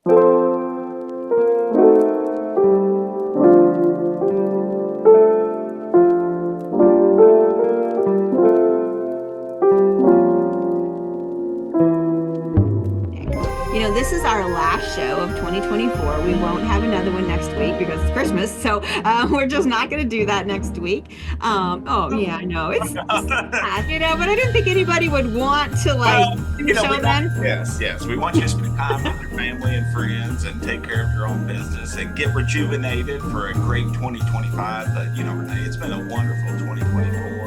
This is our last show of 2024. We won't have another one next week because it's Christmas. So we're just not going to do that next week. Oh, yeah, I know. It's sad, but I didn't think anybody would want to Well, do a we show want, then. yes, we want you to spend time with your family and friends and take care of your own business and get rejuvenated for a great 2025. But, Renee, it's been a wonderful 2024.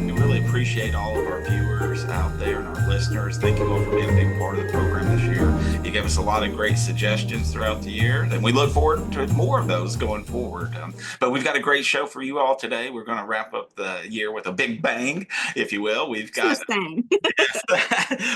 We really appreciate all of our viewers out there and our listeners. Thank you all for being a big part of the program this year. You gave us a lot of great suggestions throughout the year, and we look forward to more of those going forward. But we've got a great show for you all today. We're going to wrap up the year with a big bang, if you will. We've got Just saying.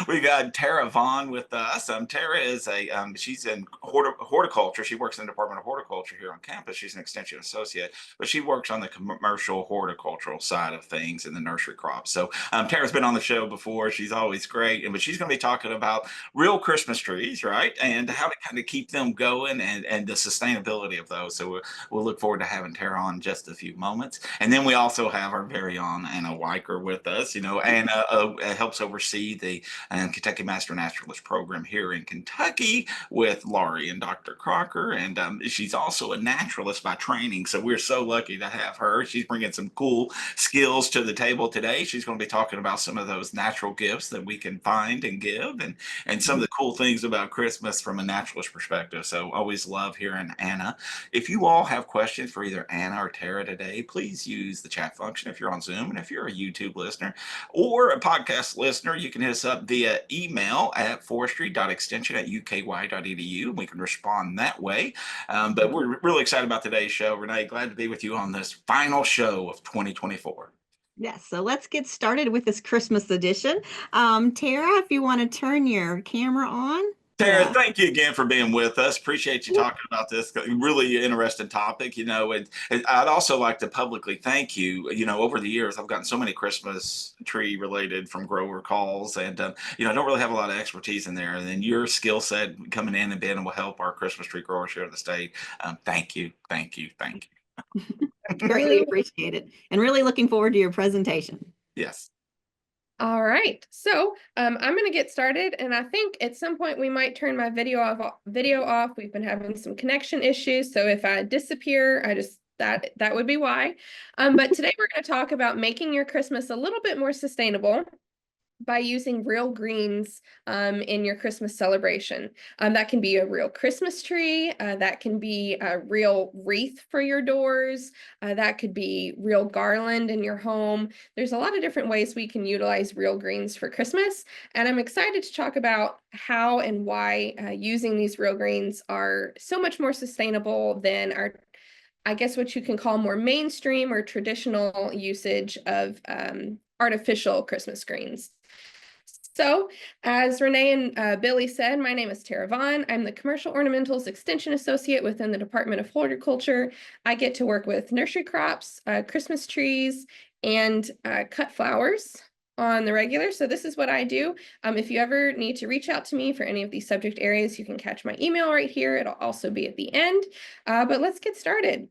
we got Tara Vaughn with us. Tara is she's in horticulture. She works in the Department of Horticulture here on campus. She's an extension associate, but she works on the commercial horticultural side of things in the nursery crops. So Tara's been on the show before. She's always great, but she's going to be talking about real Christmas trees, right? And how to kind of keep them going and the sustainability of those. So we'll look forward to having Tara on in just a few moments. And then we also have our very own Anna Weicker with us. Anna helps oversee the Kentucky Master Naturalist program here in Kentucky with Laurie and Dr. Crocker. And she's also a naturalist by training. So we're so lucky to have her. She's bringing some cool skills to the table today. She's going to be talking about some of those natural gifts that we can find and give and some of the cool things about Christmas from a naturalist perspective. So always love hearing Anna. If you all have questions for either Anna or Tara today, please use the chat function if you're on Zoom. And if you're a YouTube listener or a podcast listener, you can hit us up via email at forestry.extension@uky.edu. We can respond that way. But we're really excited about today's show. Renee, glad to be with you on this final show of 2024. Yes, so let's get started with this Christmas edition. Tara, if you want to turn your camera on. Tara, thank you again for being with us. Appreciate you talking about this really interesting topic. And I'd also like to publicly thank you. Over the years, I've gotten so many Christmas tree related from grower calls, and I don't really have a lot of expertise in there. And then your skill set coming in and being able to help our Christmas tree growers here in the state. Thank you, thank you, thank you. Greatly appreciated, and really looking forward to your presentation. Yes. All right, so I'm going to get started, and I think at some point we might turn my video off. We've been having some connection issues, so if I disappear, that would be why. But today we're going to talk about making your Christmas a little bit more sustainable by using real greens in your Christmas celebration. That can be a real Christmas tree, that can be a real wreath for your doors, that could be real garland in your home. There's a lot of different ways we can utilize real greens for Christmas, and I'm excited to talk about how and why using these real greens are so much more sustainable than I guess what you can call more mainstream or traditional usage of artificial Christmas greens. So, as Renee and Billy said, my name is Tara Vaughn. I'm the Commercial Ornamentals Extension Associate within the Department of Horticulture. I get to work with nursery crops, Christmas trees, and cut flowers on the regular. So this is what I do. If you ever need to reach out to me for any of these subject areas, you can catch my email right here. It'll also be at the end. But let's get started.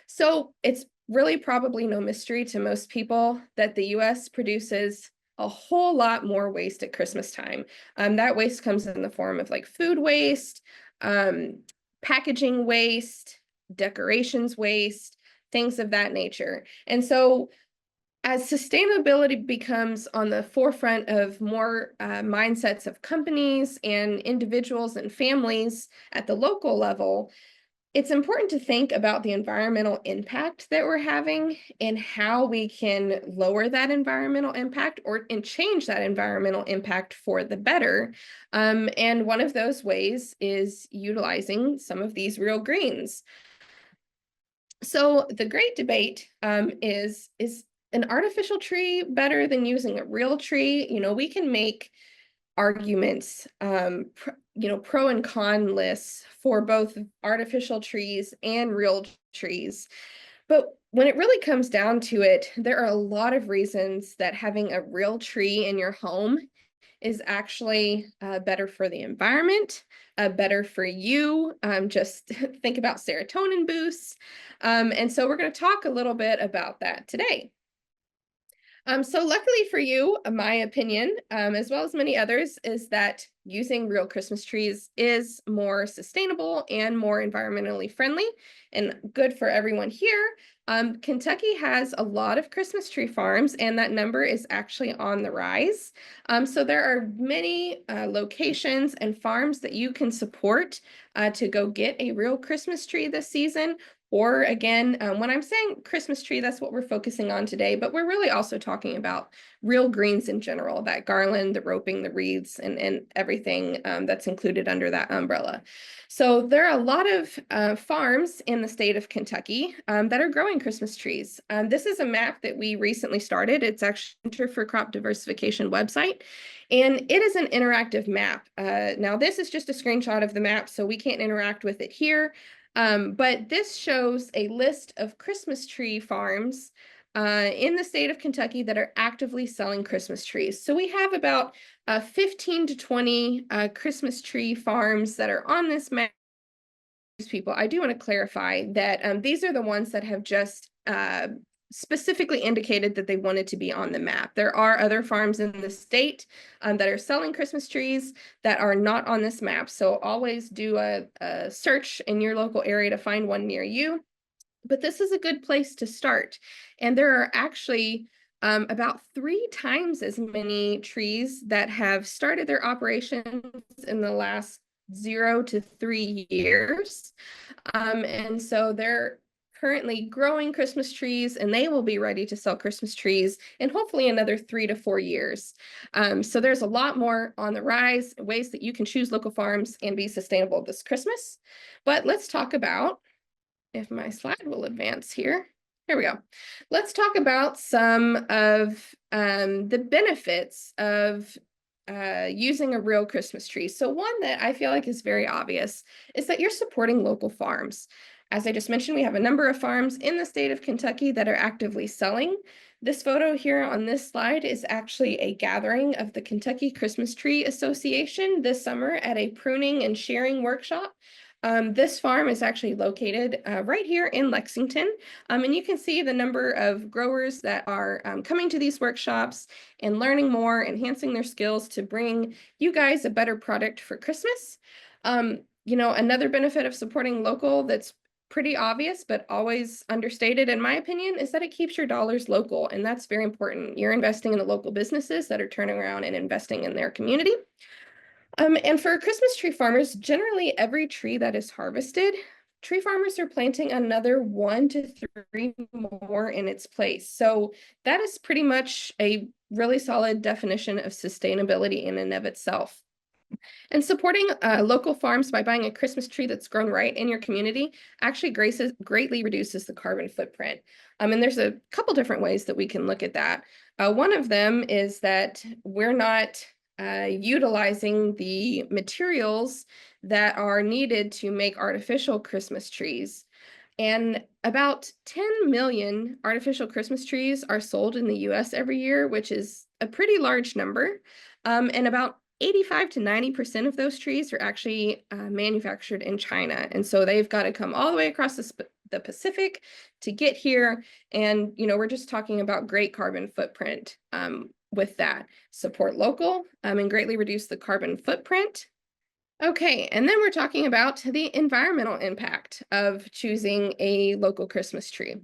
So it's really probably no mystery to most people that the US produces a whole lot more waste at Christmas time. That waste comes in the form of like food waste, packaging waste, decorations waste, things of that nature. And so as sustainability becomes on the forefront of more mindsets of companies and individuals and families at the local level, it's important to think about the environmental impact that we're having and how we can lower that environmental impact and change that environmental impact for the better. And one of those ways is utilizing some of these real greens. So the great debate is an artificial tree better than using a real tree? We can make arguments, pro and con lists for both artificial trees and real trees. But when it really comes down to it, there are a lot of reasons that having a real tree in your home is actually better for the environment, better for you. Just think about serotonin boosts. And so we're going to talk a little bit about that today. So luckily for you, my opinion, as well as many others, is that using real Christmas trees is more sustainable and more environmentally friendly and good for everyone here. Kentucky has a lot of Christmas tree farms, and that number is actually on the rise. So there are many locations and farms that you can support to go get a real Christmas tree this season. Or again, when I'm saying Christmas tree, that's what we're focusing on today, but we're really also talking about real greens in general, that garland, the roping, the wreaths, and everything that's included under that umbrella. So there are a lot of farms in the state of Kentucky that are growing Christmas trees. This is a map that we recently started. It's actually Center for Crop Diversification website, and it is an interactive map. Now, this is just a screenshot of the map, so we can't interact with it here. But this shows a list of Christmas tree farms in the state of Kentucky that are actively selling Christmas trees. So we have about 15 to 20 Christmas tree farms that are on this map. People, I do want to clarify that these are the ones that have just specifically indicated that they wanted to be on the map. There are other farms in the state that are selling Christmas trees that are not on this map. So always do a search in your local area to find one near you. But this is a good place to start. And there are actually about 3 times as many trees that have started their operations in the last 0 to 3 years. And so they're currently growing Christmas trees, and they will be ready to sell Christmas trees in hopefully another 3 to 4 years. So there's a lot more on the rise, ways that you can choose local farms and be sustainable this Christmas. But let's talk about, if my slide will advance here. Here we go. Let's talk about some of the benefits of using a real Christmas tree. So one that I feel like is very obvious is that you're supporting local farms. As I just mentioned, we have a number of farms in the state of Kentucky that are actively selling. This photo here on this slide is actually a gathering of the Kentucky Christmas Tree Association this summer at a pruning and sharing workshop. This farm is actually located right here in Lexington, and you can see the number of growers that are coming to these workshops and learning more, enhancing their skills to bring you guys a better product for Christmas. Another benefit of supporting local that's pretty obvious, but always understated, in my opinion, is that it keeps your dollars local, and that's very important. You're investing in the local businesses that are turning around and investing in their community. And for Christmas tree farmers, generally every tree that is harvested, tree farmers are planting another 1 to 3 more in its place. So that is pretty much a really solid definition of sustainability in and of itself. And supporting local farms by buying a Christmas tree that's grown right in your community actually greatly reduces the carbon footprint. And there's a couple different ways that we can look at that. One of them is that we're not utilizing the materials that are needed to make artificial Christmas trees. And about 10 million artificial Christmas trees are sold in the US every year, which is a pretty large number. And about 85 to 90% of those trees are actually manufactured in China. And so they've got to come all the way across the Pacific to get here. And, we're just talking about great carbon footprint with that. Support local and greatly reduce the carbon footprint. Okay, and then we're talking about the environmental impact of choosing a local Christmas tree.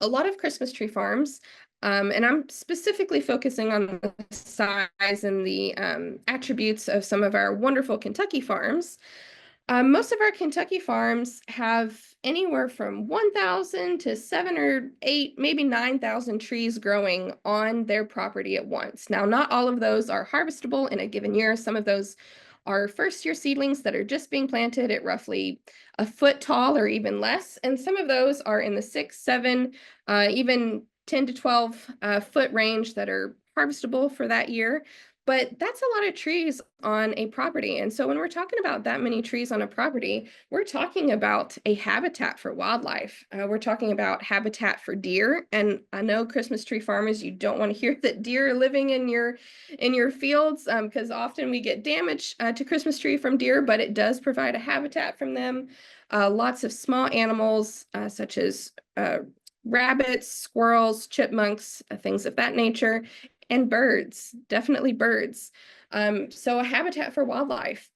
A lot of Christmas tree farms, and I'm specifically focusing on the size and the attributes of some of our wonderful Kentucky farms. Most of our Kentucky farms have anywhere from 1,000 to 7 or 8, maybe 9,000 trees growing on their property at once. Now, not all of those are harvestable in a given year. Some of those are first-year seedlings that are just being planted at roughly a foot tall or even less. And some of those are in the 6, 7, even 10 to 12 foot range that are harvestable for that year. But that's a lot of trees on a property. And so when we're talking about that many trees on a property, we're talking about a habitat for wildlife. We're talking about habitat for deer. And I know Christmas tree farmers, you don't want to hear that deer are living in your fields, because often we get damage to Christmas tree from deer, but it does provide a habitat from them. Lots of small animals, such as rabbits, squirrels, chipmunks, things of that nature, and birds, definitely birds. So a habitat for wildlife.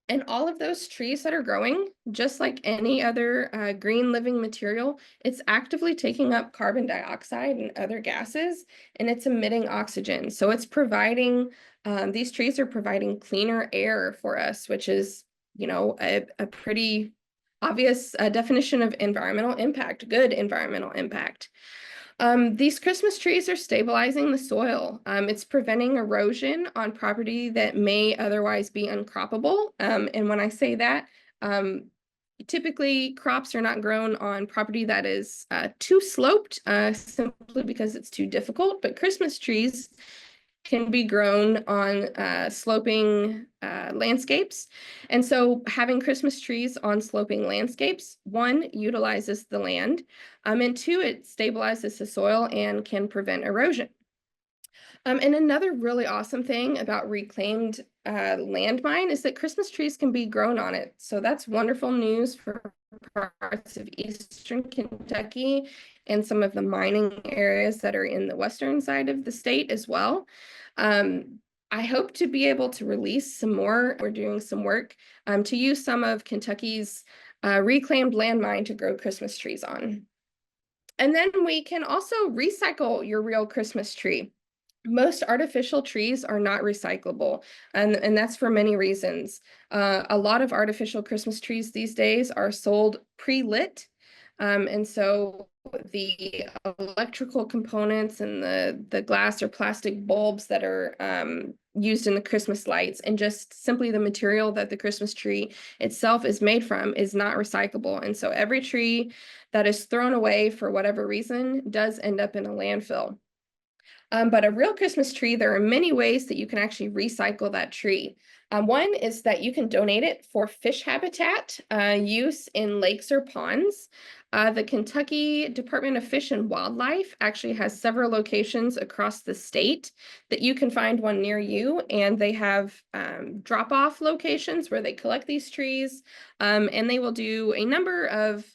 And all of those trees that are growing, just like any other green living material, it's actively taking up carbon dioxide and other gases, and it's emitting oxygen. So it's providing, these trees are providing cleaner air for us, which is, a pretty obvious definition of environmental impact, good environmental impact. These Christmas trees are stabilizing the soil. It's preventing erosion on property that may otherwise be uncroppable. And when I say that, typically crops are not grown on property that is too sloped, simply because it's too difficult. But Christmas trees can be grown on sloping landscapes. And so having Christmas trees on sloping landscapes, one, utilizes the land, and two, it stabilizes the soil and can prevent erosion. And another really awesome thing about reclaimed landmine is that Christmas trees can be grown on it. So that's wonderful news for parts of eastern Kentucky and some of the mining areas that are in the western side of the state as well. I hope to be able to release some more. We're doing some work to use some of Kentucky's reclaimed landmine to grow Christmas trees on. And then we can also recycle your real Christmas tree. Most artificial trees are not recyclable, and that's for many reasons. A lot of artificial Christmas trees these days are sold pre-lit, and so the electrical components and the glass or plastic bulbs that are used in the Christmas lights, and just simply the material that the Christmas tree itself is made from, is not recyclable. And so every tree that is thrown away for whatever reason does end up in a landfill. But a real Christmas tree, there are many ways that you can actually recycle that tree. One is that you can donate it for fish habitat use in lakes or ponds. The Kentucky Department of Fish and Wildlife actually has several locations across the state that you can find one near you, and they have drop-off locations where they collect these trees, and they will do a number of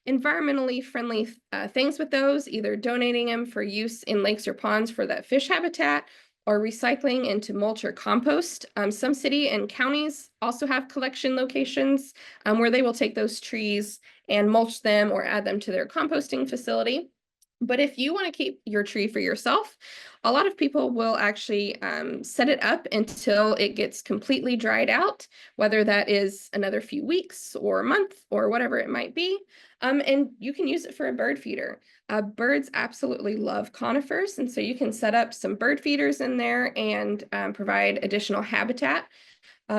environmentally friendly things with those, either donating them for use in lakes or ponds for that fish habitat, or recycling into mulch or compost. Some city and counties also have collection locations where they will take those trees and mulch them or add them to their composting facility. But if you want to keep your tree for yourself, a lot of people will actually set it up until it gets completely dried out, whether that is another few weeks or a month or whatever it might be. And you can use it for a bird feeder. Birds absolutely love conifers, and so you can set up some bird feeders in there and provide additional habitat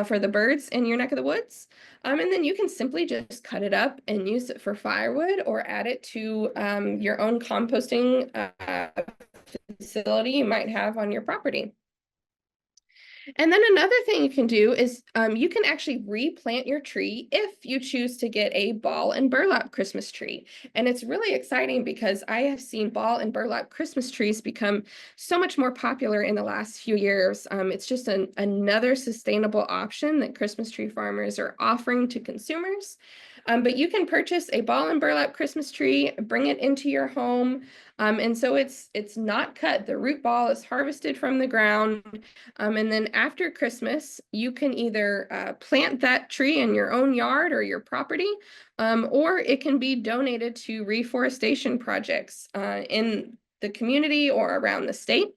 for the birds in your neck of the woods. And then you can simply just cut it up and use it for firewood, or add it to your own composting facility you might have on your property. And then another thing you can do is you can actually replant your tree if you choose to get a ball and burlap Christmas tree. And it's really exciting because I have seen ball and burlap Christmas trees become so much more popular in the last few years. It's just another sustainable option that Christmas tree farmers are offering to consumers. But you can purchase a ball and burlap Christmas tree, bring it into your home. And so it's not cut. The root ball is harvested from the ground. And then after Christmas, you can either plant that tree in your own yard or your property, or it can be donated to reforestation projects in the community or around the state.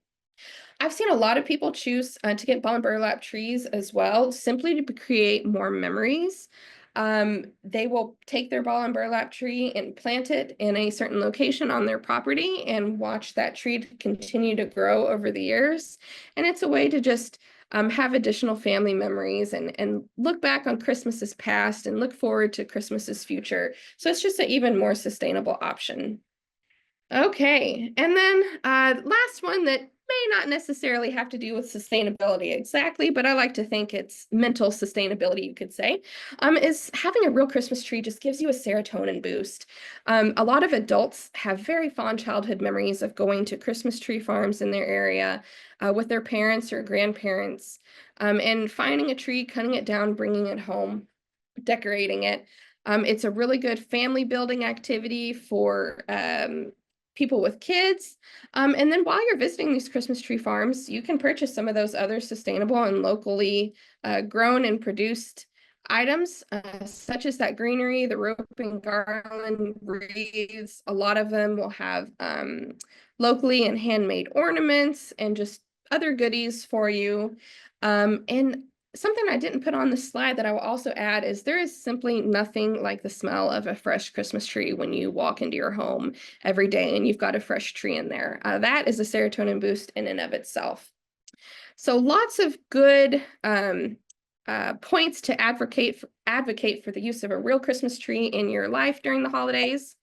I've seen a lot of people choose to get ball and burlap trees as well, simply to create more memories. They will take their ball and burlap tree and plant it in a certain location on their property and watch that tree continue to grow over the years. And it's a way to just have additional family memories and look back on Christmas's past and look forward to Christmas's future. So it's just an even more sustainable option. Okay, and then last one that may not necessarily have to do with sustainability exactly, but I like to think it's mental sustainability, you could say, is having a real Christmas tree just gives you a serotonin boost. A lot of adults have very fond childhood memories of going to Christmas tree farms in their area with their parents or grandparents and finding a tree, cutting it down, bringing it home, decorating it. It's a really good family building activity for people with kids. And then while you're visiting these Christmas tree farms, you can purchase some of those other sustainable and locally grown and produced items, such as that greenery, the rope and garland wreaths. A lot of them will have locally and handmade ornaments and just other goodies for you. And something I didn't put on the slide that I will also add is there is simply nothing like the smell of a fresh Christmas tree when you walk into your home every day and you've got a fresh tree in there. That is a serotonin boost in and of itself. So lots of good points to advocate for the use of a real Christmas tree in your life during the holidays.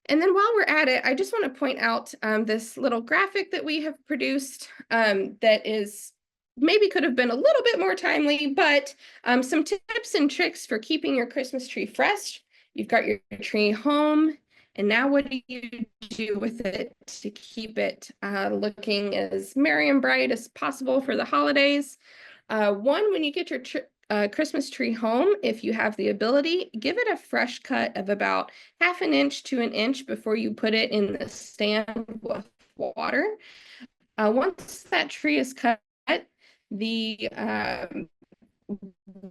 And then while we're at it, I just want to point out this little graphic that we have produced that is maybe could have been a little bit more timely, but some tips and tricks for keeping your Christmas tree fresh. You've got your tree home, and now what do you do with it to keep it looking as merry and bright as possible for the holidays? One, when you get your Christmas tree home, if you have the ability, give it a fresh cut of about half an inch to an inch before you put it in the stand with water. Once that tree is cut, the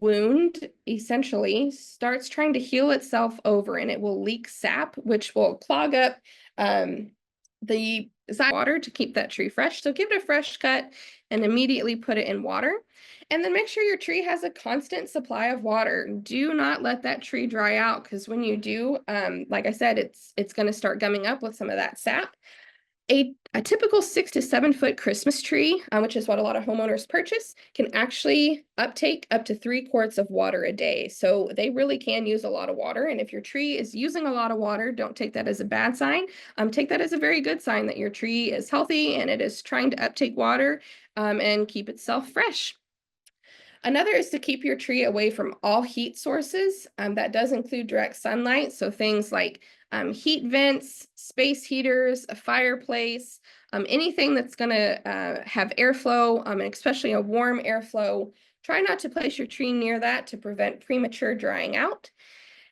wound essentially starts trying to heal itself over and it will leak sap, which will clog up the water to keep that tree fresh. So give it a fresh cut and immediately put it in water. And then make sure your tree has a constant supply of water. Do not let that tree dry out because when you do, like I said, it's going to start gumming up with some of that sap. A typical 6 to 7 foot Christmas tree, which is what a lot of homeowners purchase, can actually uptake up to 3 quarts of water a day. So they really can use a lot of water. And if your tree is using a lot of water, don't take that as a bad sign. Take that as a very good sign that your tree is healthy and it is trying to uptake water and keep itself fresh. Another is to keep your tree away from all heat sources. That does include direct sunlight. So things like heat vents, space heaters, a fireplace, anything that's going to have airflow, and especially a warm airflow. Try not to place your tree near that to prevent premature drying out.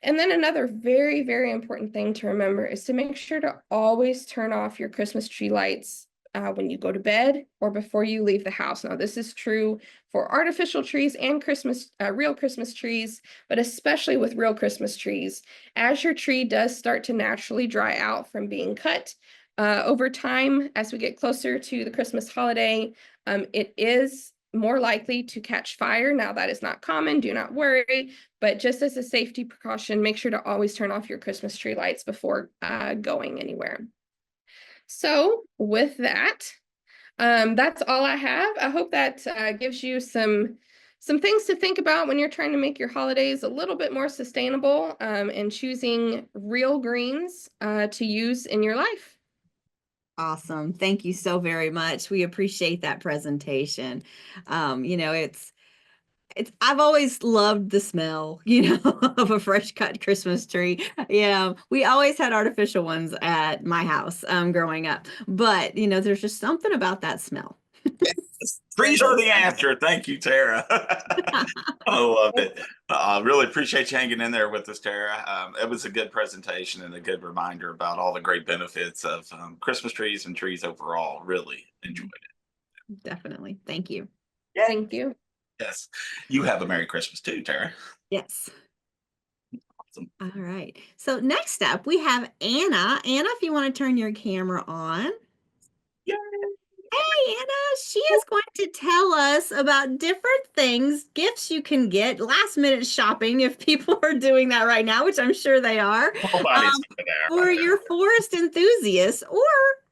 And then another very, very important thing to remember is to make sure to always turn off your Christmas tree lights when you go to bed or before you leave the house. Now, this is true for artificial trees and real Christmas trees, but especially with real Christmas trees. As your tree does start to naturally dry out from being cut, over time, as we get closer to the Christmas holiday, it is more likely to catch fire. Now, that is not common, do not worry, but just as a safety precaution, make sure to always turn off your Christmas tree lights before going anywhere. So with that, that's all I have. I hope that gives you some things to think about when you're trying to make your holidays a little bit more sustainable and choosing real greens to use in your life. Awesome. Thank you so very much. We appreciate that presentation. I've always loved the smell, of a fresh cut Christmas tree. Yeah, we always had artificial ones at my house, growing up, but there's just something about that smell. Trees are the answer. Thank you, Tara. I love it. I really appreciate you hanging in there with us, Tara. It was a good presentation and a good reminder about all the great benefits of Christmas trees and trees overall. Really enjoyed it. Definitely. Thank you. Yeah. Thank you. Yes. You have a Merry Christmas too, Tara. Yes. Awesome. All right. So next up, we have Anna. Anna, if you want to turn your camera on. Yeah. Hey, Anna, she is going to tell us about different things, gifts you can get, last minute shopping if people are doing that right now, which I'm sure they are, Nobody's there. for your forest enthusiasts, or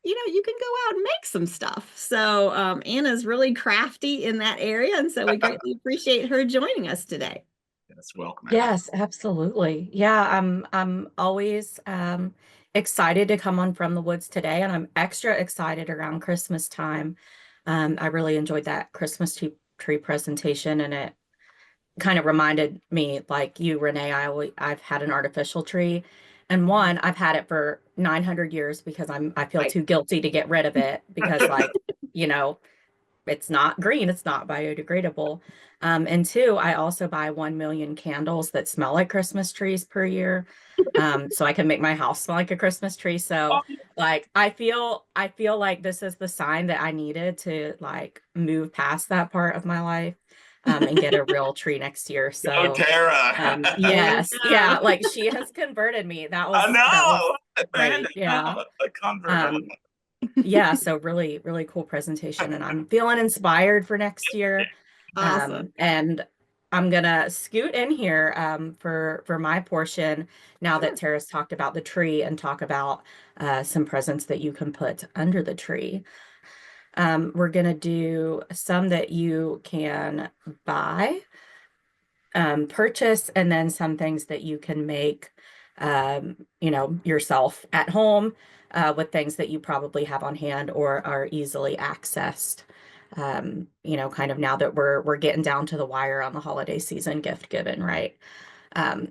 you can go out and make some stuff. So Anna's really crafty in that area, and so we greatly appreciate her joining us today. Yes, welcome. Anna. Yes, absolutely. Yeah, I'm always excited to come on From the Woods today, and I'm extra excited around Christmas time. I really enjoyed that Christmas tree presentation, and it kind of reminded me, like you, Renee, I've had an artificial tree, and one, I've had it for 900 years because I feel Right. too guilty to get rid of it because, like, you know, it's not green, it's not biodegradable. And two, I also buy 1 million candles that smell like Christmas trees per year. So I can make my house smell like a Christmas tree. So like I feel like this is the sign that I needed to like move past that part of my life and get a real tree next year. Oh, So Tara. There you yes, go. yeah, like she has converted me. I That was know. great. I Yeah. know. A convert. Um, yeah, so really, really cool presentation, and I'm feeling inspired for next year. Awesome. And I'm gonna scoot in here for my portion now that Sure. Tara's talked about the tree and talk about some presents that you can put under the tree. We're gonna do some that you can buy, purchase, and then some things that you can make, yourself at home with things that you probably have on hand or are easily accessed. Kind of now that we're getting down to the wire on the holiday season gift giving, right?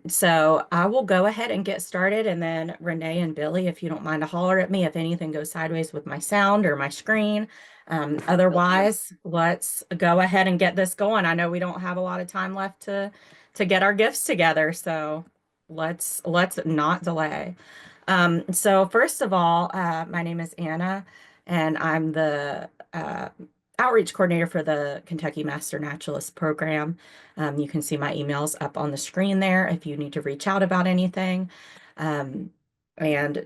So I will go ahead and get started, and then Renee and Billy, if you don't mind to holler at me if anything goes sideways with my sound or my screen. Otherwise, let's go ahead and get this going. I know we don't have a lot of time left to get our gifts together, so let's not delay. So first of all, my name is Anna, and I'm the outreach coordinator for the Kentucky Master Naturalist Program. You can see my emails up on the screen there if you need to reach out about anything. And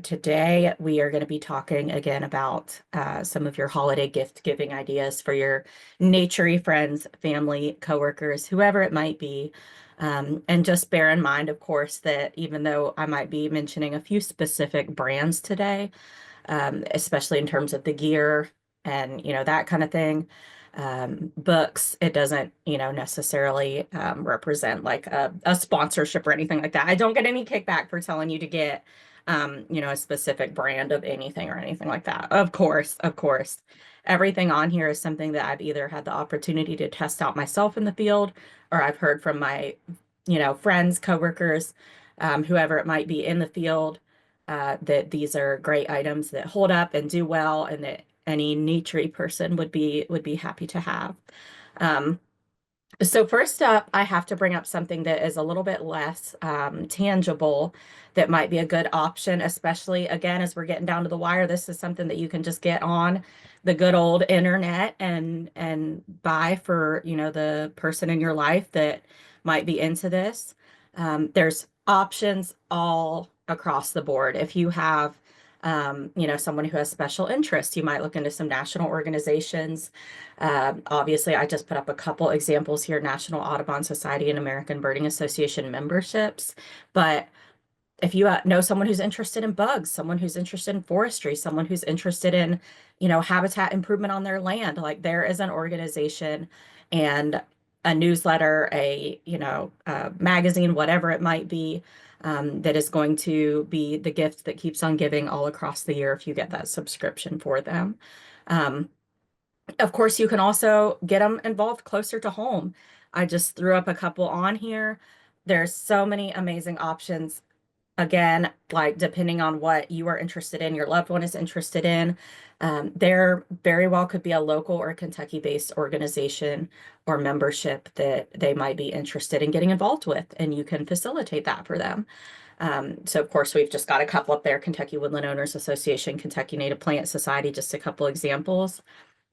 today we are going to be talking again about some of your holiday gift giving ideas for your naturey friends, family, coworkers, whoever it might be. And just bear in mind, of course, that even though I might be mentioning a few specific brands today, especially in terms of the gear and that kind of thing, books, it doesn't necessarily represent like a sponsorship or anything like that. I don't get any kickback for telling you to get a specific brand of anything or anything like that. Of course, everything on here is something that I've either had the opportunity to test out myself in the field, or I've heard from my friends, coworkers, whoever it might be in the field, that these are great items that hold up and do well, and that any naturey person would be happy to have. Um, so first up, I have to bring up something that is a little bit less tangible that might be a good option, especially again, as we're getting down to the wire. This is something that you can just get on the good old internet and buy for, the person in your life that might be into this. There's options all across the board. If you have someone who has special interests, you might look into some national organizations. Obviously, I just put up a couple examples here: National Audubon Society and American Birding Association memberships. But if you know someone who's interested in bugs, someone who's interested in forestry, someone who's interested in, habitat improvement on their land, like there is an organization and a newsletter, a magazine, whatever it might be, that is going to be the gift that keeps on giving all across the year if you get that subscription for them. Um, of course, you can also get them involved closer to home. I just threw up a couple on here. There's so many amazing options. Again, like depending on what you are interested in, your loved one is interested in, there very well could be a local or Kentucky-based organization or membership that they might be interested in getting involved with, and you can facilitate that for them. So of course, we've just got a couple up there: Kentucky Woodland Owners Association, Kentucky Native Plant Society, just a couple examples.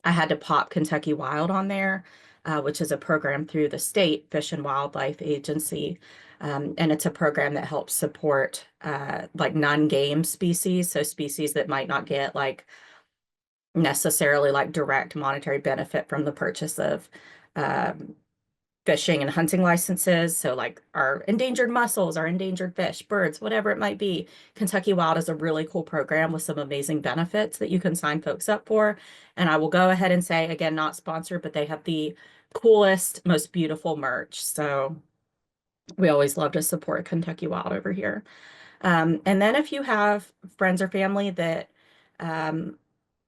I had to pop Kentucky Wild on there, which is a program through the state Fish and Wildlife Agency. And it's a program that helps support like non-game species, so species that might not get like necessarily like direct monetary benefit from the purchase of fishing and hunting licenses. So like our endangered mussels, our endangered fish, birds, whatever it might be. Kentucky Wild is a really cool program with some amazing benefits that you can sign folks up for. And I will go ahead and say, again, not sponsored, but they have the coolest, most beautiful merch. So We always love to support Kentucky Wild over here. And then if you have friends or family that um,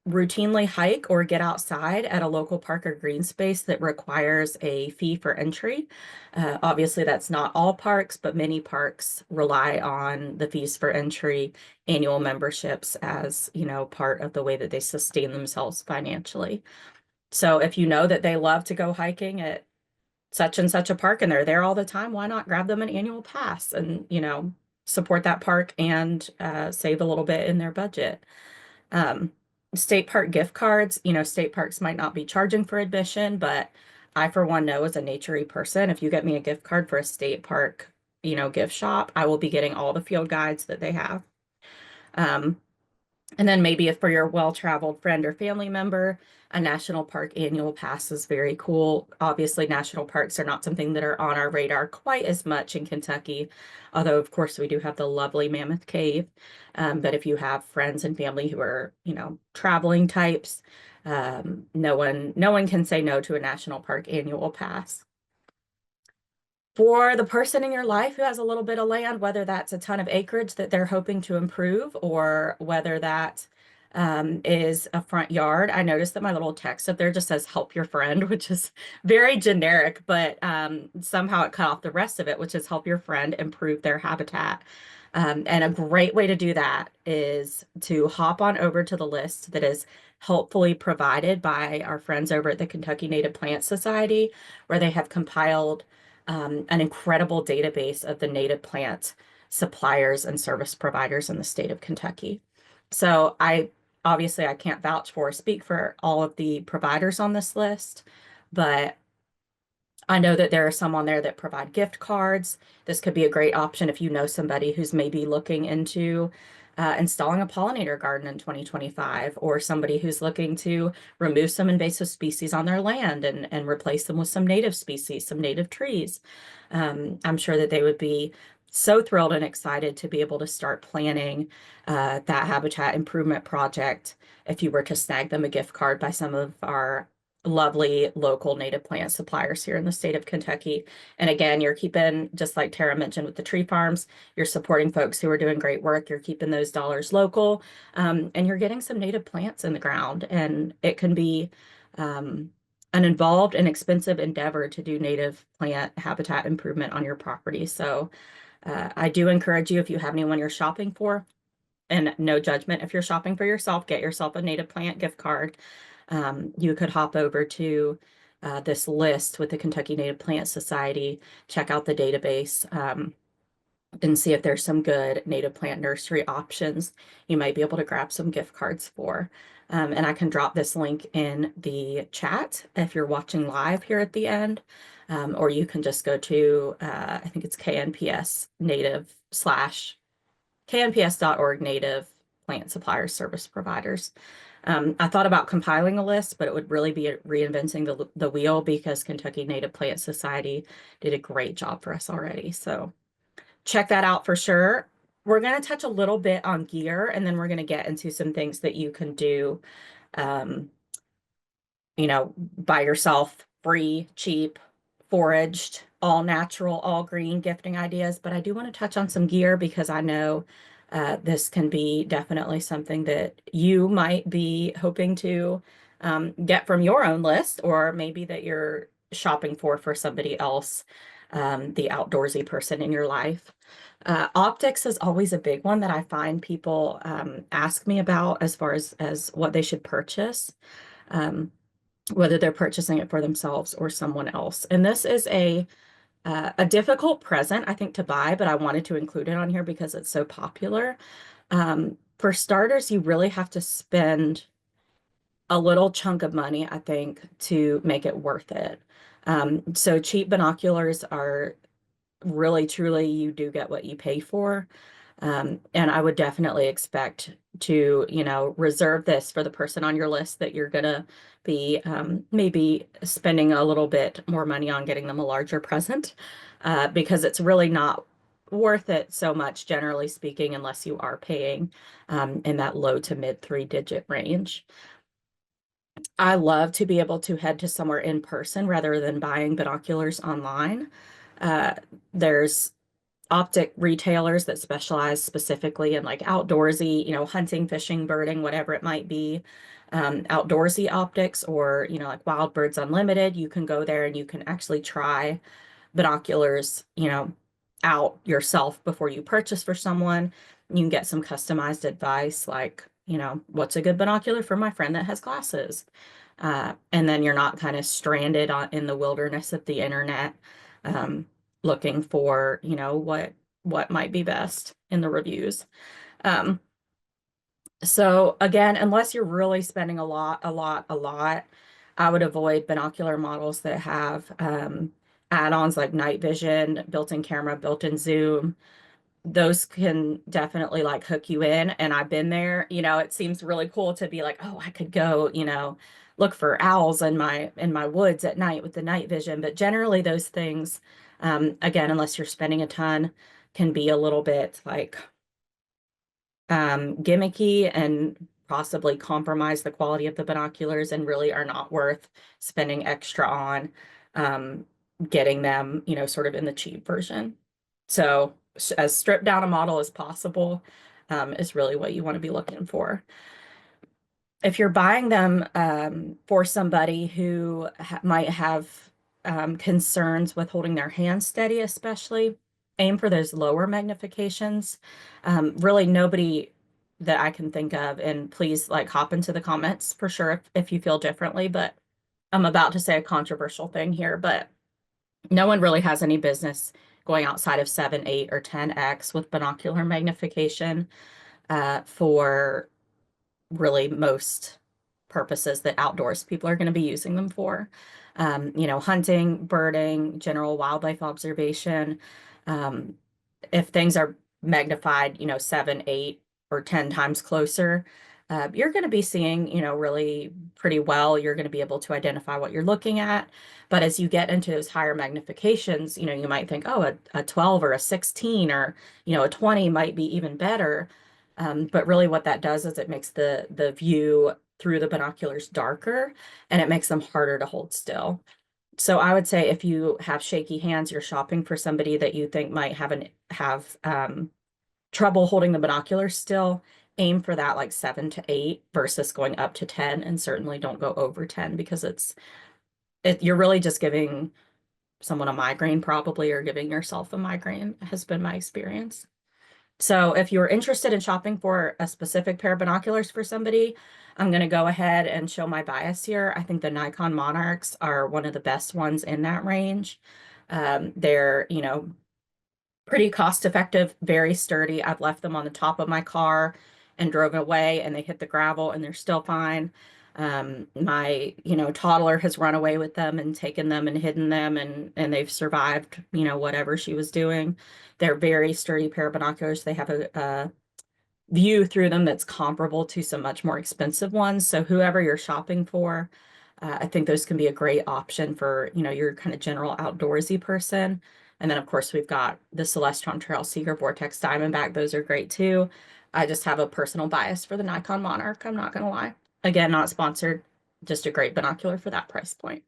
routinely hike or get outside at a local park or green space that requires a fee for entry. Obviously, that's not all parks, but many parks rely on the fees for entry, annual memberships as, part of the way that they sustain themselves financially. So if you know that they love to go hiking at such and such a park and they're there all the time, why not grab them an annual pass and, support that park and save a little bit in their budget. Um, State park gift cards, state parks might not be charging for admission, but I, for one, know as a naturey person, if you get me a gift card for a state park, gift shop, I will be getting all the field guides that they have. Um, and then maybe if for your well-traveled friend or family member, a national park annual pass is very cool. Obviously, national parks are not something that are on our radar quite as much in Kentucky, although of course we do have the lovely Mammoth Cave. But if you have friends and family who are, traveling types, no one can say no to a national park annual pass. For the person in your life who has a little bit of land, whether that's a ton of acreage that they're hoping to improve or whether that is a front yard. I noticed that my little text up there just says help your friend, which is very generic, but somehow it cut off the rest of it, which is help your friend improve their habitat. And a great way to do that is to hop on over to the list that is helpfully provided by our friends over at the Kentucky Native Plant Society, where they have compiled an incredible database of the native plant suppliers and service providers in the state of Kentucky. So obviously I can't vouch for or speak for all of the providers on this list, but I know that there are some on there that provide gift cards. This could be a great option if you know somebody who's maybe looking into installing a pollinator garden in 2025, or somebody who's looking to remove some invasive species on their land and replace them with some native species, some native trees. I'm sure that they would be so thrilled and excited to be able to start planning that habitat improvement project if you were to snag them a gift card by some of our lovely local native plant suppliers here in the state of Kentucky. And again, you're keeping, just like Tara mentioned with the tree farms, you're supporting folks who are doing great work. You're keeping those dollars local, and you're getting some native plants in the ground. And it can be an involved and expensive endeavor to do native plant habitat improvement on your property. So I do encourage you, if you have anyone you're shopping for, and no judgment, if you're shopping for yourself, get yourself a native plant gift card. You could hop over to this list with the Kentucky Native Plant Society, check out the database, and see if there's some good native plant nursery options you might be able to grab some gift cards for. And I can drop this link in the chat if you're watching live here at the end, or you can just go to, I think it's KNPS native / knps.org native plant suppliers service providers. I thought about compiling a list, but it would really be reinventing the wheel, because Kentucky Native Plant Society did a great job for us already. So check that out for sure. We're going to touch a little bit on gear, and then we're going to get into some things that you can do, by yourself, free, cheap, foraged, all natural, all green gifting ideas. But I do want to touch on some gear, because I know this can be definitely something that you might be hoping to get from your own list, or maybe that you're shopping for somebody else, the outdoorsy person in your life. Optics is always a big one that I find people ask me about as far as what they should purchase. Whether they're purchasing it for themselves or someone else. And this is a difficult present, I think, to buy, but I wanted to include it on here because it's so popular. For starters, you really have to spend a little chunk of money, I think, to make it worth it. So cheap binoculars are really, truly, you do get what you pay for. And I would definitely expect to, reserve this for the person on your list that you're going to be maybe spending a little bit more money on getting them a larger present, because it's really not worth it so much, generally speaking, unless you are paying in that low to mid 3-digit range. I love to be able to head to somewhere in person rather than buying binoculars online. There's optic retailers that specialize specifically in like outdoorsy, hunting, fishing, birding, whatever it might be. Outdoorsy optics, or, like Wild Birds Unlimited, you can go there and you can actually try binoculars, out yourself before you purchase for someone. You can get some customized advice like, what's a good binocular for my friend that has glasses? And then you're not kind of stranded in the wilderness of the internet, um, looking for, what might be best in the reviews. Um, so again, unless you're really spending a lot, I would avoid binocular models that have add-ons like night vision, built-in camera, built-in zoom. Those can definitely like hook you in. And I've been there, it seems really cool to be like, oh, I could go, look for owls in my woods at night with the night vision. But generally those things, again, unless you're spending a ton, can be a little bit like gimmicky and possibly compromise the quality of the binoculars, and really are not worth spending extra on getting them, sort of in the cheap version. So as stripped down a model as possible is really what you want to be looking for. If you're buying them for somebody who might have concerns with holding their hand steady, especially, aim for those lower magnifications. Really nobody that I can think of, and please like hop into the comments for sure if you feel differently, but I'm about to say a controversial thing here, but no one really has any business going outside of 7, 8, or 10x with binocular magnification for really most purposes that outdoors people are going to be using them for. Hunting, birding, general wildlife observation. If things are magnified, 7, 8, or 10 times closer, you're going to be seeing, really pretty well. You're going to be able to identify what you're looking at. But as you get into those higher magnifications, you might think, oh, a 12 or a 16 or, a 20 might be even better. But really what that does is it makes the view through the binoculars darker, and it makes them harder to hold still. So I would say if you have shaky hands, you're shopping for somebody that you think might have trouble holding the binoculars still, aim for that like 7 to 8 versus going up to 10, and certainly don't go over 10 because you're really just giving someone a migraine probably, or giving yourself a migraine, has been my experience. So if you're interested in shopping for a specific pair of binoculars for somebody, I'm going to go ahead and show my bias here. I think the Nikon Monarchs are one of the best ones in that range. They're, pretty cost effective, very sturdy. I've left them on the top of my car and drove away, and they hit the gravel and they're still fine. My, toddler has run away with them and taken them and hidden them, and they've survived, whatever she was doing. They're very sturdy pair of binoculars. They have a view through them that's comparable to some much more expensive ones. So whoever you're shopping for, I think those can be a great option for, your kind of general outdoorsy person. And then of course we've got the Celestron Trail Seeker Vortex Diamondback. Those are great too. I just have a personal bias for the Nikon Monarch. I'm not going to lie. Again, not sponsored, just a great binocular for that price point.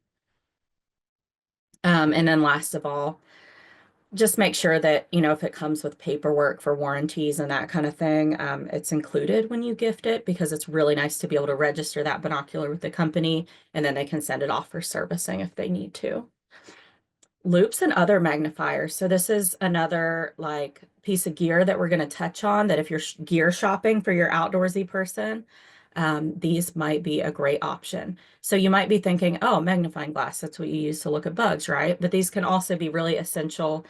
And then last of all, just make sure that, if it comes with paperwork for warranties and that kind of thing, it's included when you gift it, because it's really nice to be able to register that binocular with the company, and then they can send it off for servicing if they need to. Loops and other magnifiers. So this is another like piece of gear that we're going to touch on, that if you're gear shopping for your outdoorsy person, these might be a great option. So you might be thinking, oh, magnifying glass, that's what you use to look at bugs, right? But these can also be really essential,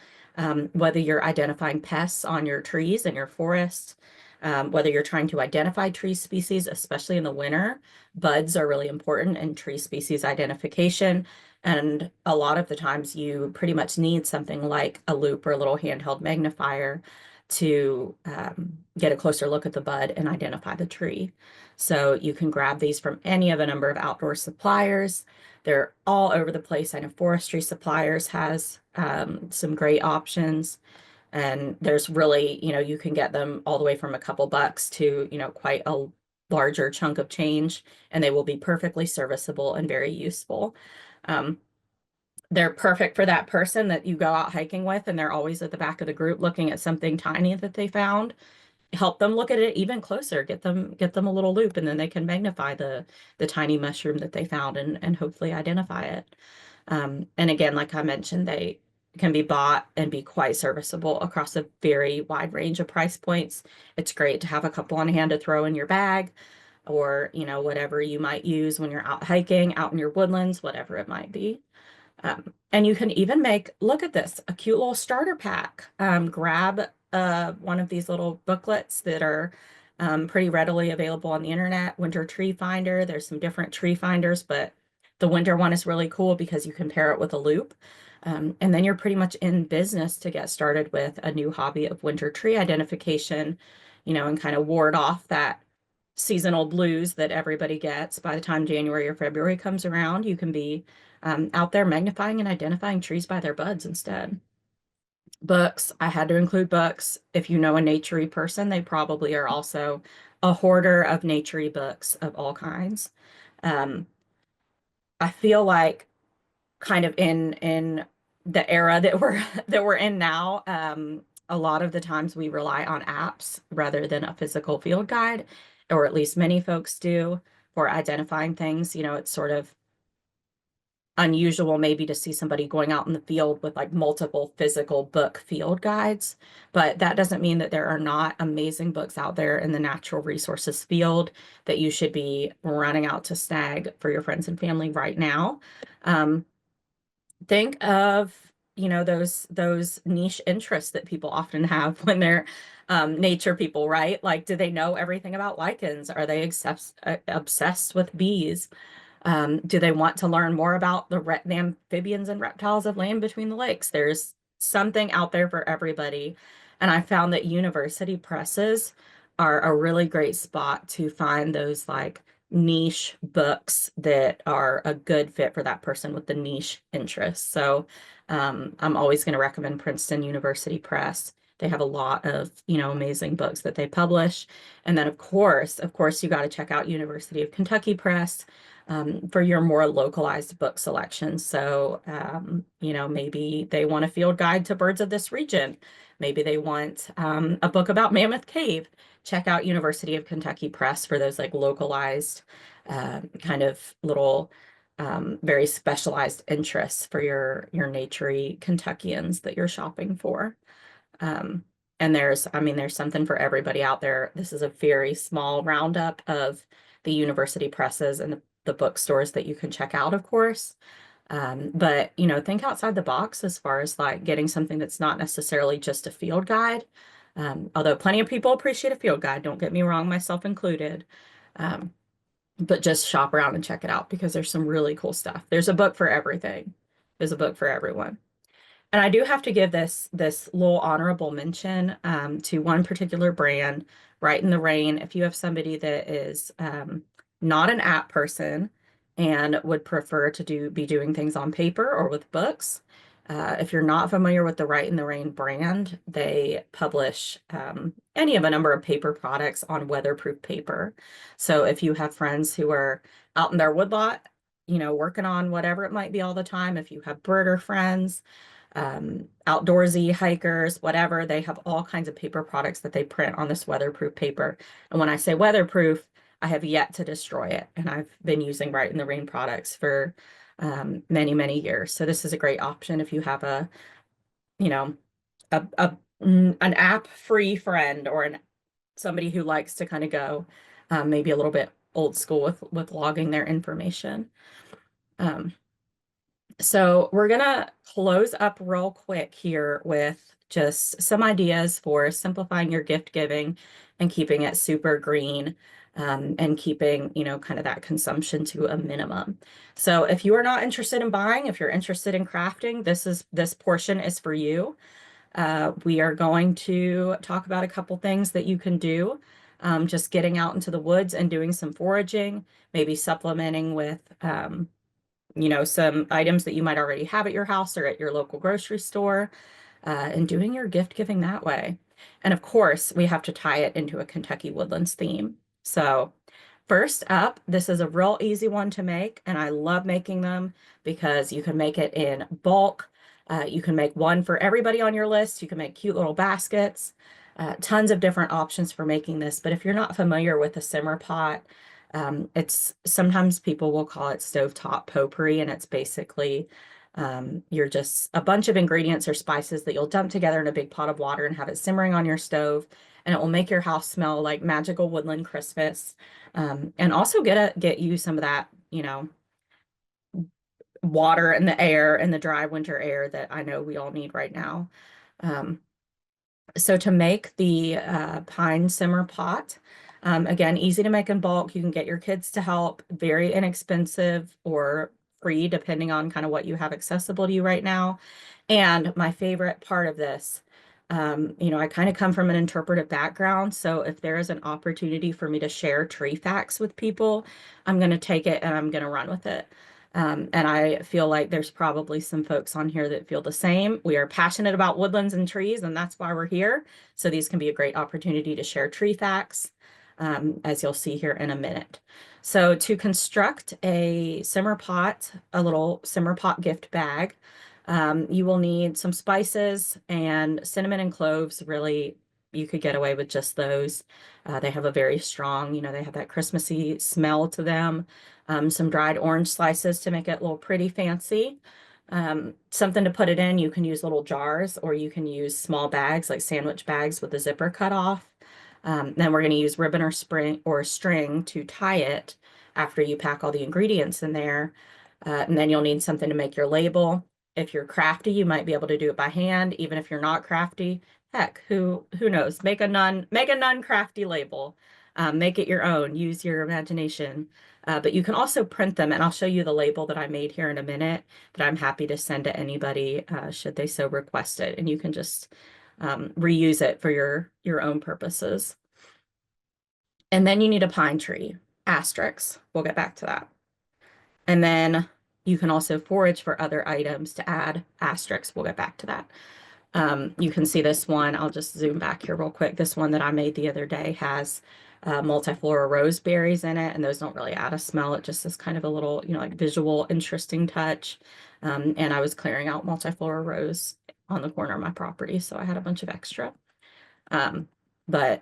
whether you're identifying pests on your trees and your forests, whether you're trying to identify tree species, especially in the winter. Buds are really important in tree species identification. And a lot of the times you pretty much need something like a loop or a little handheld magnifier to get a closer look at the bud and identify the tree. So you can grab these from any of a number of outdoor suppliers. They're all over the place. I know Forestry Suppliers has some great options. And there's really, you can get them all the way from a couple bucks to, quite a larger chunk of change, and they will be perfectly serviceable and very useful. they're perfect for that person that you go out hiking with and they're always at the back of the group looking at something tiny that they found. Help them look at it even closer, get them a little loop, and then they can magnify the tiny mushroom that they found and hopefully identify it. And again, like I mentioned, they can be bought and be quite serviceable across a very wide range of price points. It's great to have a couple on hand to throw in your bag, or whatever you might use when you're out hiking, out in your woodlands, whatever it might be. And you can even make, look at this, a cute little starter pack. Grab one of these little booklets that are pretty readily available on the internet. Winter Tree Finder. There's some different tree finders, but the winter one is really cool because you can pair it with a loop. And then you're pretty much in business to get started with a new hobby of winter tree identification, and kind of ward off that seasonal blues that everybody gets. By the time January or February comes around, you can be out there magnifying and identifying trees by their buds instead. Books, I had to include books. If you know a naturey person, they probably are also a hoarder of naturey books of all kinds. Um, I feel like kind of in the era that we're that we're in now, a lot of the times we rely on apps rather than a physical field guide, or at least many folks do, for identifying things. It's sort of unusual maybe to see somebody going out in the field with like multiple physical book field guides, but that doesn't mean that there are not amazing books out there in the natural resources field that you should be running out to snag for your friends and family right now. Think of those niche interests that people often have when they're nature people, right? Like, do they know everything about lichens? Are they obsessed with bees? Do they want to learn more about the amphibians and reptiles of land between the lakes? There's something out there for everybody. And I found that university presses are a really great spot to find those like niche books that are a good fit for that person with the niche interest. So I'm always going to recommend Princeton University Press. They have a lot of, amazing books that they publish. And then of course, you got to check out University of Kentucky Press for your more localized book selections. So, maybe they want a field guide to birds of this region. Maybe they want a book about Mammoth Cave. Check out University of Kentucky Press for those like localized kind of little very specialized interests for your naturey Kentuckians that you're shopping for. And there's something for everybody out there. This is a very small roundup of the university presses and the bookstores that you can check out, of course. But think outside the box as far as like getting something that's not necessarily just a field guide. Although plenty of people appreciate a field guide, don't get me wrong, myself included. But just shop around and check it out because there's some really cool stuff. There's a book for everything. There's a book for everyone. And I do have to give this little honorable mention to one particular brand, Right in the Rain. If you have somebody that is not an app person and would prefer to be doing things on paper or with books, if you're not familiar with the Right in the Rain brand, they publish any of a number of paper products on weatherproof paper. So if you have friends who are out in their woodlot, working on whatever it might be all the time, if you have birder friends, outdoorsy hikers, whatever, they have all kinds of paper products that they print on this weatherproof paper. And when I say weatherproof, I have yet to destroy it. And I've been using Right in the Rain products for many, many years. So this is a great option if you have an app free friend or somebody who likes to kind of go maybe a little bit old school with logging their information. So we're gonna close up real quick here with just some ideas for simplifying your gift giving and keeping it super green, and keeping, kind of that consumption to a minimum. So if you are not interested in buying, if you're interested in crafting, this portion is for you. We are going to talk about a couple things that you can do. Just getting out into the woods and doing some foraging, maybe supplementing with some items that you might already have at your house or at your local grocery store, and doing your gift giving that way. And of course, we have to tie it into a Kentucky Woodlands theme. So First up, this is a real easy one to make, and I love making them because you can make it in bulk. You can make one for everybody on your list. You can make cute little baskets. Tons of different options for making this. But if you're not familiar with a simmer pot, it's sometimes people will call it stovetop potpourri, and it's basically you're just a bunch of ingredients or spices that you'll dump together in a big pot of water and have it simmering on your stove, and it will make your house smell like magical woodland Christmas. And also get you some of that, water in the air and the dry winter air that I know we all need right now. Um, so to make the pine simmer pot, again, easy to make in bulk. You can get your kids to help, very inexpensive or free, depending on kind of what you have accessible to you right now. And my favorite part of this, I kind of come from an interpretive background. So if there is an opportunity for me to share tree facts with people, I'm going to take it and I'm going to run with it. And I feel like there's probably some folks on here that feel the same. We are passionate about woodlands and trees, and that's why we're here. So these can be a great opportunity to share tree facts, as you'll see here in a minute. So to construct a simmer pot, a little simmer pot gift bag, you will need some spices, and cinnamon and cloves. Really, you could get away with just those. They have a very strong, they have that Christmassy smell to them. Some dried orange slices to make it a little pretty fancy. Something to put it in. You can use little jars, or you can use small bags like sandwich bags with the zipper cut off. Then we're going to use ribbon or string to tie it after you pack all the ingredients in there. And then you'll need something to make your label. If you're crafty, you might be able to do it by hand. Even if you're not crafty, heck, who knows? Make a nun crafty label. Make it your own. Use your imagination. But you can also print them, and I'll show you the label that I made here in a minute that I'm happy to send to anybody should they so request it. And you can just reuse it for your own purposes. And then you need a pine tree, asterisk. We'll get back to that. And then you can also forage for other items to add, asterisk. We'll get back to that. You can see this one. I'll just zoom back here real quick. This one that I made the other day has multiflora rose berries in it, and those don't really add a smell. It just is kind of a little, like visual, interesting touch. And I was clearing out multiflora rose on the corner of my property, so I had a bunch of extra. But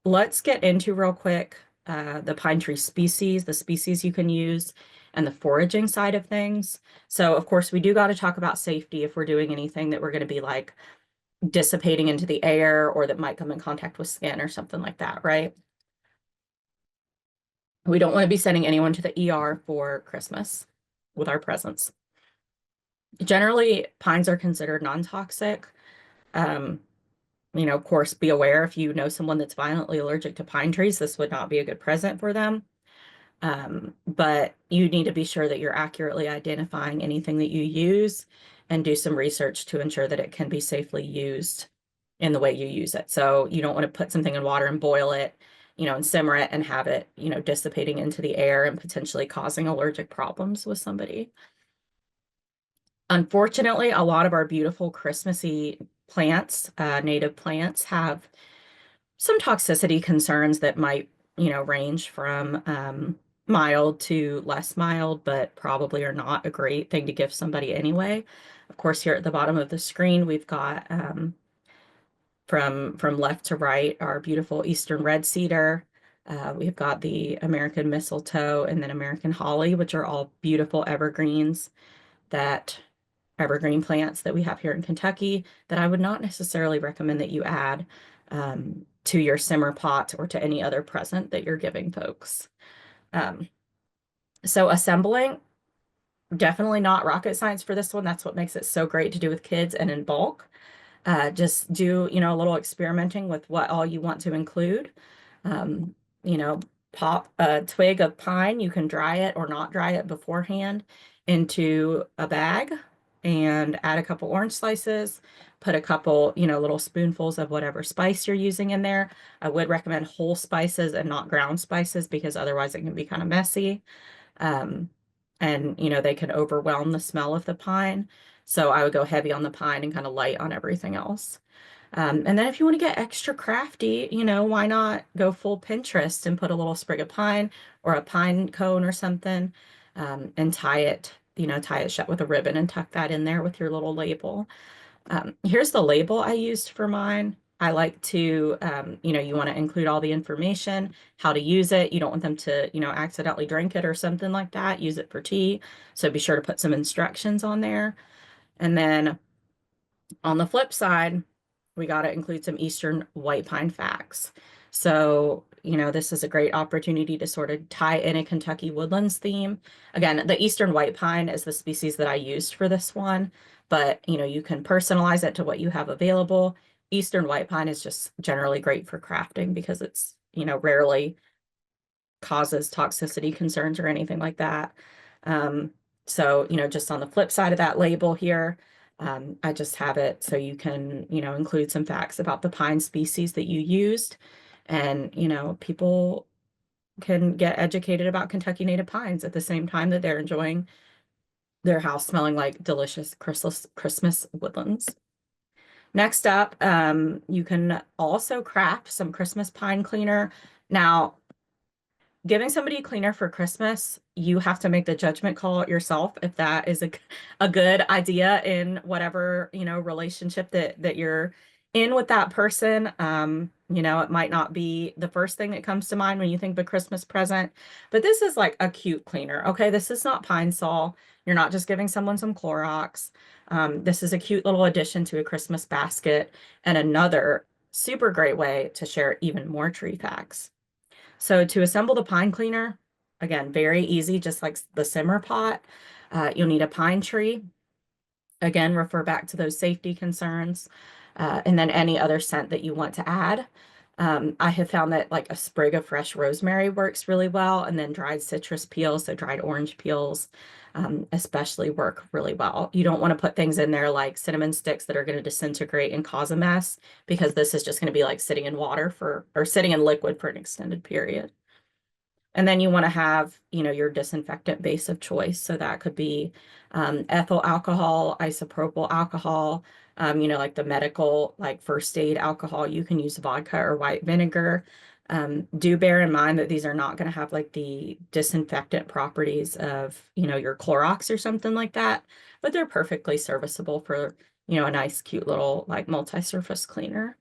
let's get into real quick the pine tree species, the species you can use, and the foraging side of things. So of course we do got to talk about safety if we're doing anything that we're going to be like dissipating into the air or that might come in contact with skin or something like that, right? We don't want to be sending anyone to the ER for Christmas with our presents. Generally, pines are considered non-toxic. Of course, be aware if you know someone that's violently allergic to pine trees, this would not be a good present for them. But you need to be sure that you're accurately identifying anything that you use and do some research to ensure that it can be safely used in the way you use it. So you don't want to put something in water and boil it, and simmer it and have it, dissipating into the air and potentially causing allergic problems with somebody. Unfortunately, a lot of our beautiful Christmassy plants, native plants, have some toxicity concerns that might, range from mild to less mild, but probably are not a great thing to give somebody anyway. Of course, here at the bottom of the screen, we've got from left to right our beautiful Eastern red cedar. We've got the American mistletoe and then American holly, which are all beautiful evergreen plants that we have here in Kentucky that I would not necessarily recommend that you add to your simmer pot or to any other present that you're giving folks. So assembling, definitely not rocket science for this one. That's what makes it so great to do with kids and in bulk. Just do, a little experimenting with what all you want to include. Pop a twig of pine. You can dry it or not dry it beforehand into a bag and add a couple orange slices, put a couple, little spoonfuls of whatever spice you're using in there. I would recommend whole spices and not ground spices because otherwise it can be kind of messy. And, they can overwhelm the smell of the pine. So I would go heavy on the pine and kind of light on everything else. And then if you want to get extra crafty, you know, why not go full Pinterest and put a little sprig of pine or a pine cone or something, and tie it, you know, tie it shut with a ribbon and tuck that in there with your little label. Here's the label I used for mine. I like to, you know, you want to include all the information, how to use it. You don't want them to, you know, accidentally drink it or something like that. Use it for tea. So be sure to put some instructions on there. And then on the flip side, we got to include some Eastern white pine facts. So, you know, this is a great opportunity to sort of tie in a Kentucky woodlands theme. Again, the Eastern white pine is the species that I used for this one, but, you know, you can personalize it to what you have available. Eastern white pine is just generally great for crafting because it's, you know, rarely causes toxicity concerns or anything like that. Um, so, you know, just on the flip side of that label here, I just have it so you can, you know, include some facts about the pine species that you used. And, you know, people can get educated about Kentucky native pines at the same time that they're enjoying their house smelling like delicious Christmas woodlands. Next up, you can also craft some Christmas pine cleaner. Now, giving somebody a cleaner for Christmas, you have to make the judgment call yourself if that is a good idea in whatever, you know, relationship that you're in with that person. You know, it might not be the first thing that comes to mind when you think of a Christmas present, but this is like a cute cleaner. Okay, this is not Pine Sol. You're not just giving someone some Clorox. This is a cute little addition to a Christmas basket and another super great way to share even more tree facts. So to assemble the pine cleaner, again, very easy, just like the simmer pot. You'll need a pine tree. Again, refer back to those safety concerns, and then any other scent that you want to add. I have found that like a sprig of fresh rosemary works really well, and then dried citrus peels, so dried orange peels, especially work really well. You don't want to put things in there like cinnamon sticks that are going to disintegrate and cause a mess, because this is just going to be like sitting in water or sitting in liquid for an extended period. And then you want to have, you know, your disinfectant base of choice. So that could be ethyl alcohol, isopropyl alcohol, you know, like the medical, like first aid alcohol. You can use vodka or white vinegar. Do bear in mind that these are not going to have like the disinfectant properties of, you know, your Clorox or something like that, but they're perfectly serviceable for, you know, a nice, cute little like multi-surface cleaner.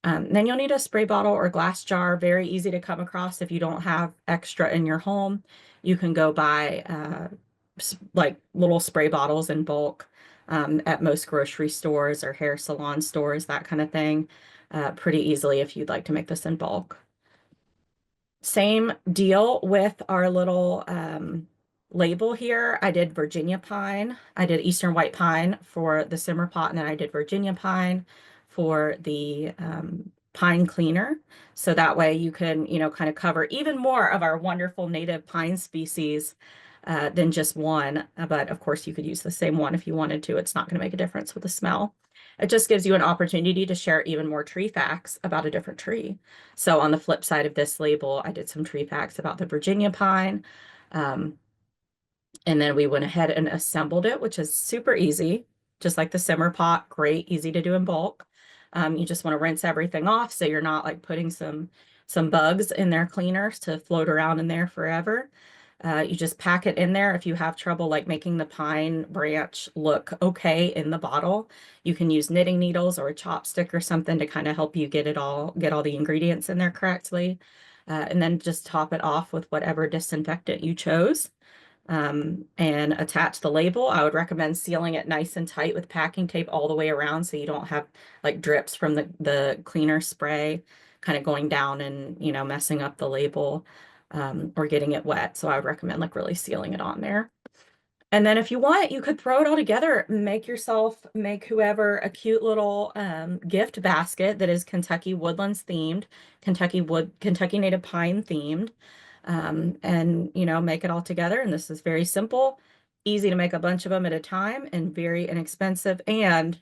Then you'll need a spray bottle or glass jar, very easy to come across if you don't have extra in your home. You can go buy like little spray bottles in bulk at most grocery stores or hair salon stores, that kind of thing, pretty easily if you'd like to make this in bulk. Same deal with our little label here. I did Virginia pine. I did Eastern white pine for the simmer pot, and then I did Virginia pine for the pine cleaner. So that way you can, you know, kind of cover even more of our wonderful native pine species than just one. But of course, you could use the same one if you wanted to. It's not going to make a difference with the smell. It just gives you an opportunity to share even more tree facts about a different tree. So on the flip side of this label, I did some tree facts about the Virginia pine. And then we went ahead and assembled it, which is super easy, just like the simmer pot, great, easy to do in bulk. You just want to rinse everything off so you're not like putting some bugs in their cleaners to float around in there forever. You just pack it in there. If you have trouble like making the pine branch look okay in the bottle, you can use knitting needles or a chopstick or something to kind of help you get all the ingredients in there correctly. And then just top it off with whatever disinfectant you chose. And attach the label. I would recommend sealing it nice and tight with packing tape all the way around so you don't have like drips from the cleaner spray kind of going down and, you know, messing up the label or getting it wet. So I would recommend like really sealing it on there. And then if you want, you could throw it all together, make whoever a cute little gift basket that is Kentucky woodlands themed, Kentucky native pine themed, and you know, make it all together. And this is very simple, easy to make a bunch of them at a time, and very inexpensive. And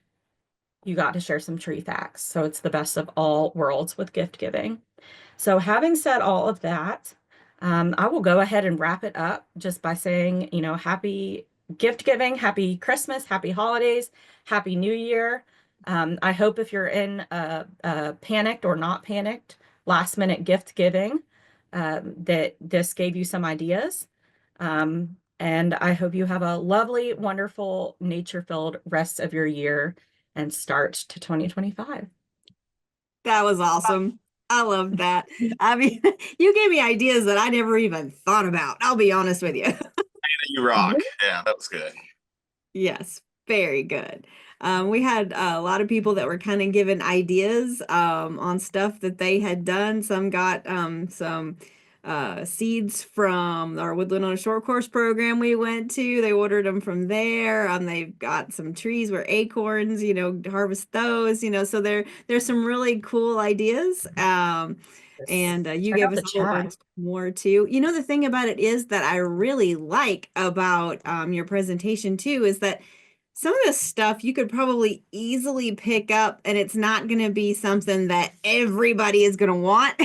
you got to share some tree facts. So it's the best of all worlds with gift giving. So having said all of that, I will go ahead and wrap it up just by saying, you know, happy gift giving, happy Christmas, happy holidays, happy New Year. I hope if you're in panicked or not panicked, last minute gift giving, that this gave you some ideas. And I hope you have a lovely, wonderful, nature-filled rest of your year and start to 2025. That was awesome. I love that. I mean, you gave me ideas that I never even thought about. I'll be honest with you. You rock. Yeah, that was good. Yes, very good. We had a lot of people that were kind of given ideas on stuff that they had done. Some got some seeds from our Woodland on a Short Course program we went to. They ordered them from there. They've got some trees where acorns, harvest those, so there's some really cool ideas. And you Check gave out us the a whole chat. bunch more too. The thing about it is that I really like about your presentation too is that some of this stuff you could probably easily pick up and it's not going to be something that everybody is going to want,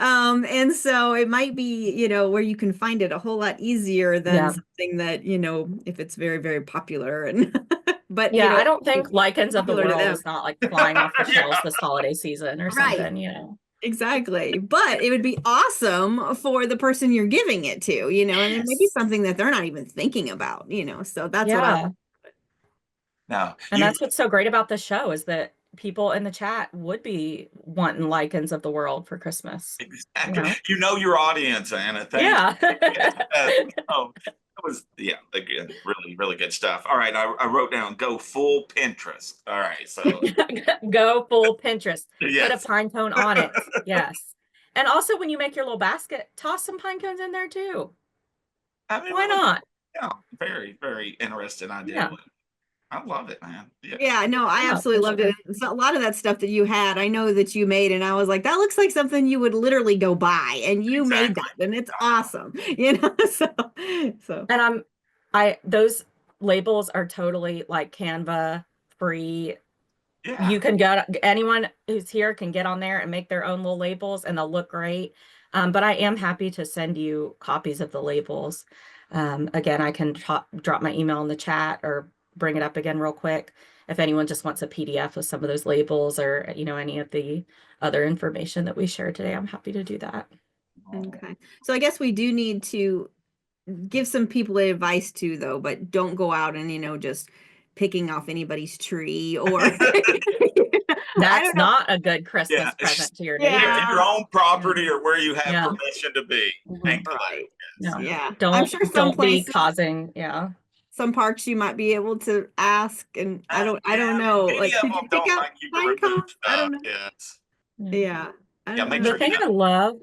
and so it might be, where you can find it a whole lot easier than Yeah. something that, if it's very, very popular and but Yeah, I don't think Lichens of the popular to World them. is not like flying off the Yeah. shelves this holiday season or Right. something, you know. Exactly. But it would be awesome for the person you're giving it to, and it may be Yes. something that they're not even thinking about, so that's what I Yeah. Now, And that's what's so great about this show is that people in the chat would be wanting Lichens of the World for Christmas. exactly. You know? You know your audience, Anna. Thank Yeah. oh, that was, yeah, again, really, really good stuff. All right, I wrote down go full Pinterest. All right, so Go full Pinterest. Put a yes. pine cone on it. Yes. And also when you make your little basket, toss some pine cones in there too. I mean, Why really, not? yeah, very, very interesting idea. Yeah. I love it, man. Yeah. Yeah, no, I Yeah, absolutely for loved sure. it. So a lot of that stuff that you had, I know that you made, and I was like, that looks like something you would literally go buy, and you made Exactly. that, and it's awesome, so And those labels are totally like Canva free. Yeah. You can go, anyone who's here can get on there and make their own little labels and they'll look great. But I am happy to send you copies of the labels. Again, I can drop my email in the chat or bring it up again real quick. If anyone just wants a PDF of some of those labels or, any of the other information that we shared today, I'm happy to do that. okay. So I guess we do need to give some people advice too, though, but don't go out and, just picking off anybody's tree or I That's don't know. not a good Yeah. Christmas present to your Either neighbor. in your Yeah. own property or where you have Yeah. permission to be. Mhm. Thank you. Right. Yes. No, Yeah. I'm don't sure some don't be places, causing, yeah. some parks you might be able to ask, and I don't Yeah, know. many Like, of could you them pick don't up like you to pine remove cones? I stuff. don't know. Yes. Yeah. Yeah. I Yeah, don't make know. The sure thing you I love,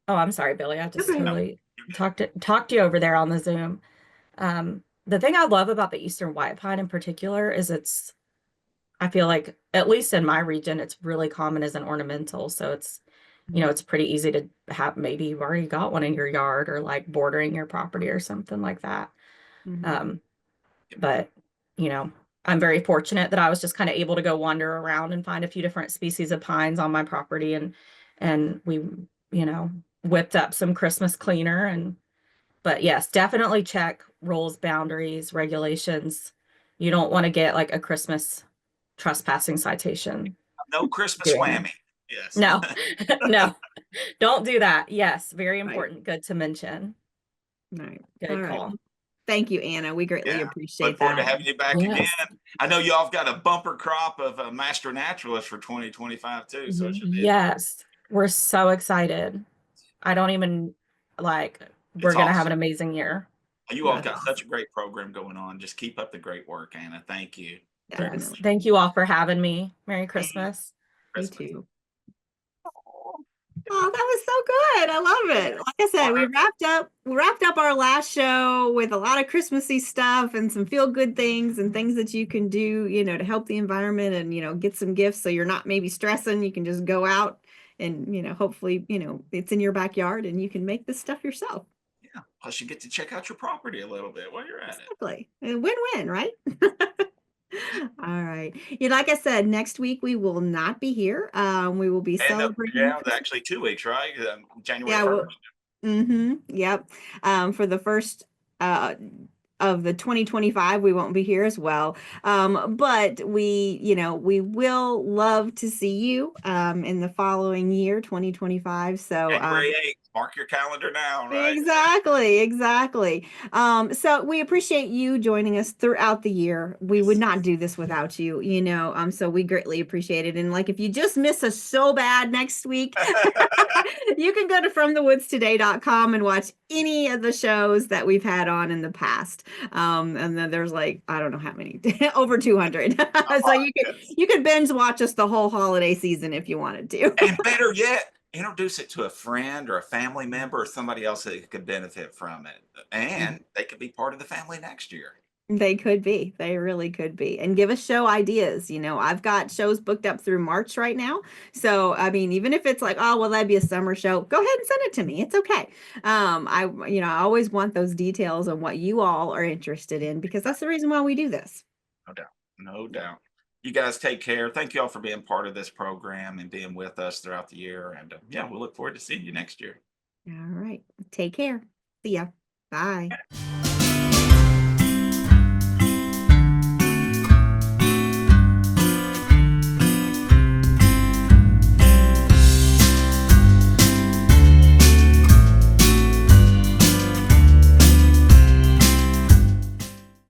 oh, I'm sorry, Billy, I just Okay. know. totally You're good. talked you over there on the Zoom. The thing I love about the Eastern white pine in particular is I feel like, at least in my region, it's really common as an ornamental. So it's pretty easy to have, maybe you've already got one in your yard or like bordering your property or something like that. Mhm. But I'm very fortunate that I was just kind of able to go wander around and find a few different species of pines on my property and we, whipped up some Christmas cleaner but yes, definitely check rules, boundaries, regulations. You don't want to get like a Christmas trespassing citation No Christmas doing that. whammy. Yes. No, no, don't do that. Yes, very Right. important. Good to mention. Right. All Good right. call. Thank you, Anna. We greatly Yeah. appreciate Look forward to that. having you back again. Yes. I know y'all have got a bumper crop of master naturalists for 2025 too. So it should be Yes, we're so excited. I don't even like, it's we're gonna have an awesome. amazing year. You all That's got such a awesome. great program going on. Just keep up the great work, Anna. Thank you. Yes. Definitely. Thank you all for having me. Merry Christmas. You Christmas. too. Oh, that was so good. I love it. Like I said, we wrapped up our last show with a lot of Christmassy stuff and some feel good things and things that you can do, to help the environment and, get some gifts so you're not maybe stressing. You can just go out and, hopefully, it's in your backyard and you can make this stuff yourself. Yeah. Plus, you get to check out your property a little bit while you're at it. Exactly. A win-win, right? All right. Yeah, like I said, next week we will not be here. We will be And celebrating yeah, Christmas. actually 2 weeks, right? January Yeah, 1st. yep. For the first of the 2025, we won't be here as well. But we will love to see you in the following year, 2025. So January 8th. Mark your calendar now, right? exactly. So we appreciate you joining us throughout the year. We would not do this without you, so we greatly appreciate it. And like if you just miss us so bad next week, you can go to fromthewoodstoday.com and watch any of the shows that we've had on in the past. And then there's like, I don't know how many, over 200. So you could binge watch us the whole holiday season if you wanted to. And better yet, introduce it to a friend or a family member or somebody else that could benefit from it. And they could be part of the family next year. They could be. They really could be. And give us show ideas. I've got shows booked up through March right now. So, I mean, even if it's like, oh, well, that'd be a summer show, go ahead and send it to me. It's okay. I always want those details on what you all are interested in because that's the reason why we do this. No doubt. No doubt. You guys take care. Thank you all for being part of this program and being with us throughout the year. And yeah, we'll look forward to seeing you next year. All right. Take care. See ya. Bye.